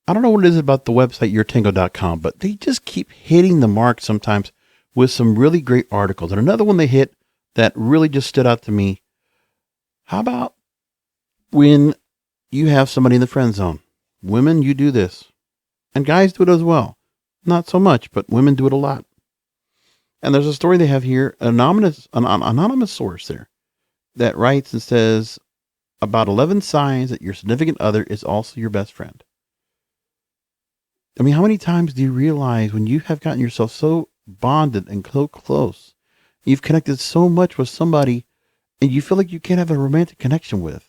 I don't know what it is about the website yourtango.com, but they just keep hitting the mark sometimes with some really great articles. And another one they hit that really just stood out to me. How about when you have somebody in the friend zone? Women, you do this. And guys do it as well. Not so much, but women do it a lot. And there's a story they have here, an anonymous source there, that writes and says about 11 signs that your significant other is also your best friend. I mean, how many times do you realize when you have gotten yourself so bonded and so close, you've connected so much with somebody, and you feel like you can't have a romantic connection with,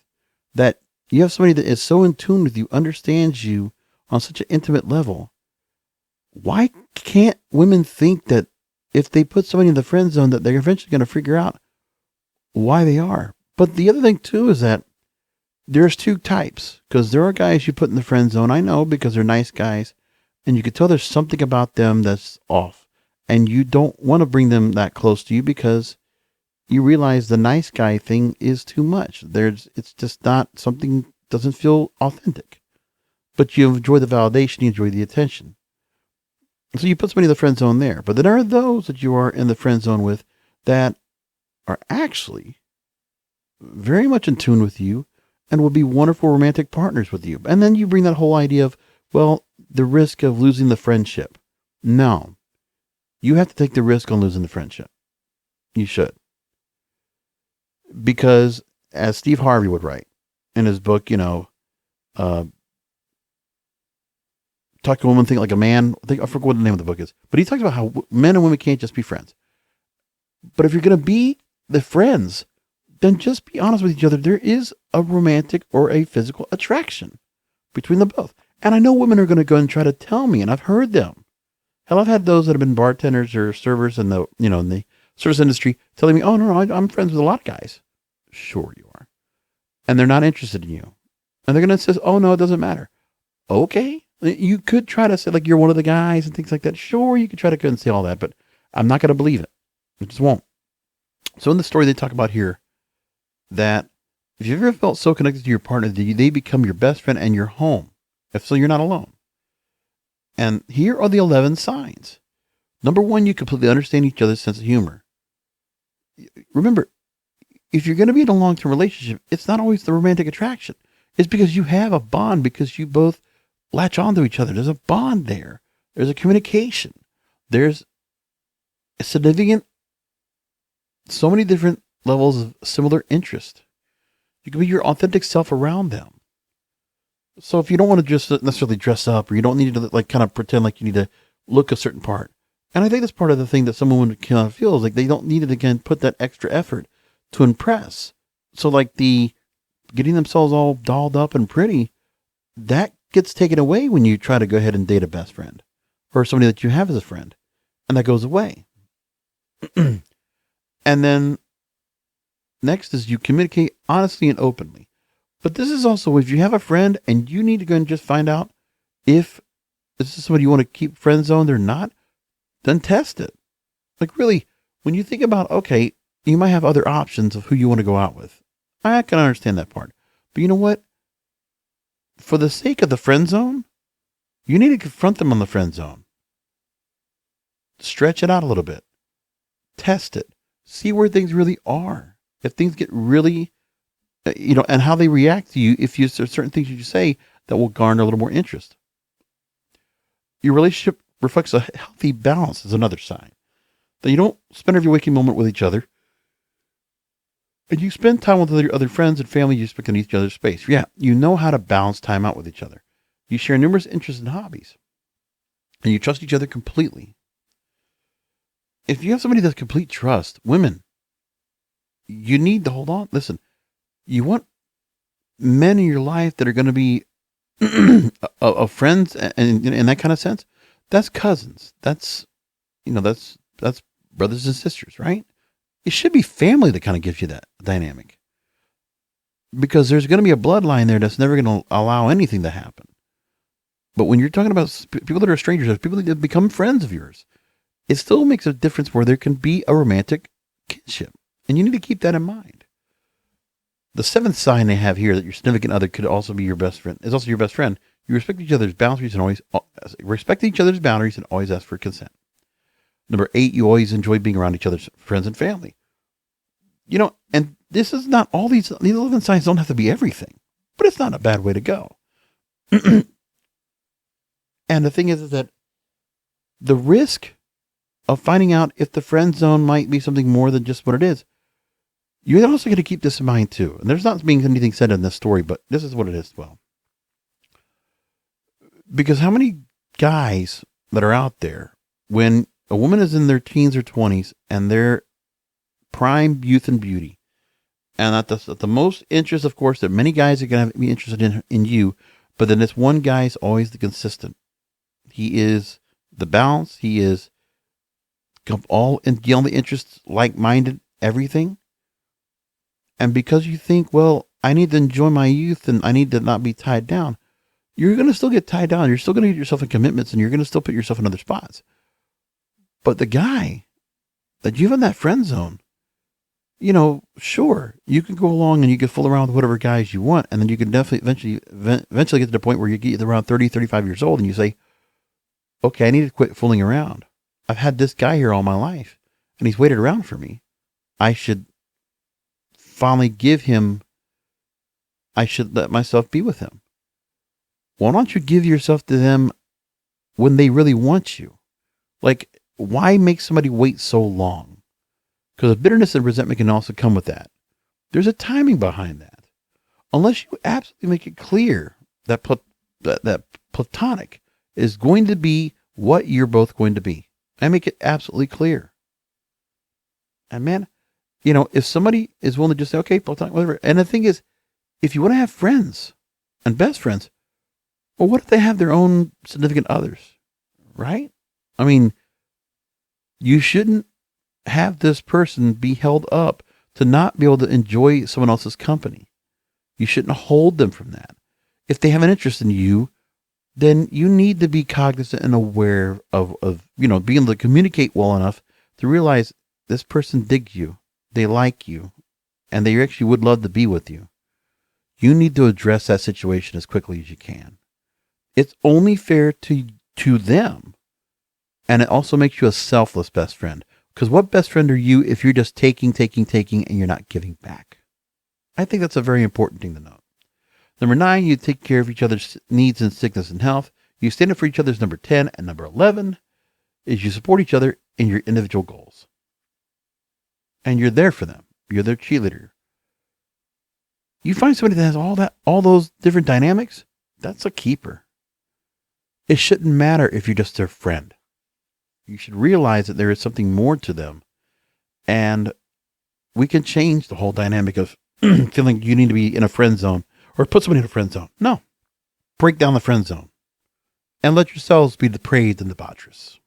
that you have somebody that is so in tune with you, understands you on such an intimate level? Why can't women think that if they put somebody in the friend zone that they're eventually going to figure out why they are? But the other thing too is that there's two types, because there are guys you put in the friend zone, I know, because they're nice guys, and you can tell there's something about them that's off, and you don't want to bring them that close to you because you realize the nice guy thing is too much. It's just not something, doesn't feel authentic, but you enjoy the validation, you enjoy the attention. So you put somebody in the friend zone there. But there are those that you are in the friend zone with that are actually very much in tune with you and will be wonderful romantic partners with you. And then you bring that whole idea of, well, the risk of losing the friendship. No, you have to take the risk on losing the friendship. You should. Because as Steve Harvey would write in his book, Talk to a Woman, Think Like a Man. I forget what the name of the book is, but he talks about how men and women can't just be friends. But if you're going to be the friends, then just be honest with each other. There is a romantic or a physical attraction between them both. And I know women are going to go and try to tell me, and I've heard them. Hell, I've had those that have been bartenders or servers in the service industry telling me, "Oh no, I'm friends with a lot of guys." Sure you are, and they're not interested in you, and they're going to say, "Oh no, it doesn't matter." Okay. You could try to say like you're one of the guys and things like that. Sure, you could try to go and say all that, but I'm not going to believe it. I just won't. So in the story they talk about here that if you've ever felt so connected to your partner that they become your best friend and your home, if so, you're not alone. And here are the 11 signs. Number 1, you completely understand each other's sense of humor. Remember, if you're going to be in a long-term relationship, it's not always the romantic attraction. It's because you have a bond, because you both latch on to each other. There's a bond there. There's a communication. There's a significant, so many different levels of similar interest. You can be your authentic self around them. So if you don't want to just necessarily dress up, or you don't need to like kind of pretend like you need to look a certain part. And I think that's part of the thing that some women kind of feel is like they don't need to, again, put that extra effort to impress. So like the getting themselves all dolled up and pretty, that gets taken away when you try to go ahead and date a best friend or somebody that you have as a friend, and that goes away. And then next is you communicate honestly and openly. But this is also if you have a friend and you need to go and just find out if this is somebody you want to keep friend zoned or not, then test it. Like really, when you think about, okay, you might have other options of who you want to go out with. I can understand that part. But you know what? For the sake of the friend zone, you need to confront them on the friend zone. Stretch it out a little bit. Test it. See where things really are. If things get really, and how they react to you, if there's certain things you say that will garner a little more interest. Your relationship reflects a healthy balance is another sign. That you don't spend every waking moment with each other. And you spend time with your other friends and family, you spend in each other's space. Yeah, you know how to balance time out with each other. You share numerous interests and hobbies. And you trust each other completely. If you have somebody that's complete trust, women, you need to hold on. Listen, you want men in your life that are going to be of friends and in that kind of sense. That's cousins. That's brothers and sisters, right? It should be family that kind of gives you that dynamic. Because there's going to be a bloodline there that's never going to allow anything to happen. But when you're talking about people that are strangers, people that become friends of yours, it still makes a difference where there can be a romantic kinship. And you need to keep that in mind. The seventh sign they have here that your significant other could also be your best friend is also your best friend. You respect each other's boundaries and always ask for consent. Number 8, you always enjoy being around each other's friends and family. And this is not all these 11 signs don't have to be everything, but it's not a bad way to go. And the thing is that the risk of finding out if the friend zone might be something more than just what it is, you're also going to keep this in mind too. And there's not being anything said in this story, but this is what it is as well. Because how many guys that are out there, when a woman is in their teens or 20s and they're prime youth and beauty, and at the most interest, of course, that many guys are going to be interested in you, but then this one guy is always the consistent. He is the balance. He is all in the only interests, like-minded, everything. And because you think, well, I need to enjoy my youth and I need to not be tied down, you're going to still get tied down. You're still going to get yourself in commitments and you're going to still put yourself in other spots. But the guy that you have in that friend zone, sure, you can go along and you can fool around with whatever guys you want. And then you can definitely eventually get to the point where you get around 30, 35 years old and you say, okay, I need to quit fooling around. I've had this guy here all my life and he's waited around for me. I should finally I should let myself be with him. Why don't you give yourself to them when they really want you? Like, why make somebody wait so long? Because bitterness and resentment can also come with that. There's a timing behind that. Unless you absolutely make it clear that platonic is going to be what you're both going to be. I make it absolutely clear. And man, if somebody is willing to just say, okay, platonic, whatever. And the thing is, if you want to have friends and best friends, well, what if they have their own significant others, right? I mean, you shouldn't have this person be held up to not be able to enjoy someone else's company. You shouldn't hold them from that. If they have an interest in you, then you need to be cognizant and aware of being able to communicate well enough to realize this person digs you, they like you, and they actually would love to be with you. You need to address that situation as quickly as you can. It's only fair to them. And it also makes you a selfless best friend. Because what best friend are you if you're just taking, and you're not giving back? I think that's a very important thing to note. Number 9, you take care of each other's needs in sickness and health. You stand up for each other's number 10. And number 11 is you support each other in your individual goals. And you're there for them. You're their cheerleader. You find somebody that has all those different dynamics, that's a keeper. It shouldn't matter if you're just their friend. You should realize that there is something more to them. And we can change the whole dynamic of feeling you need to be in a friend zone or put somebody in a friend zone. No. Break down the friend zone and let yourselves be depraved and debaucherous.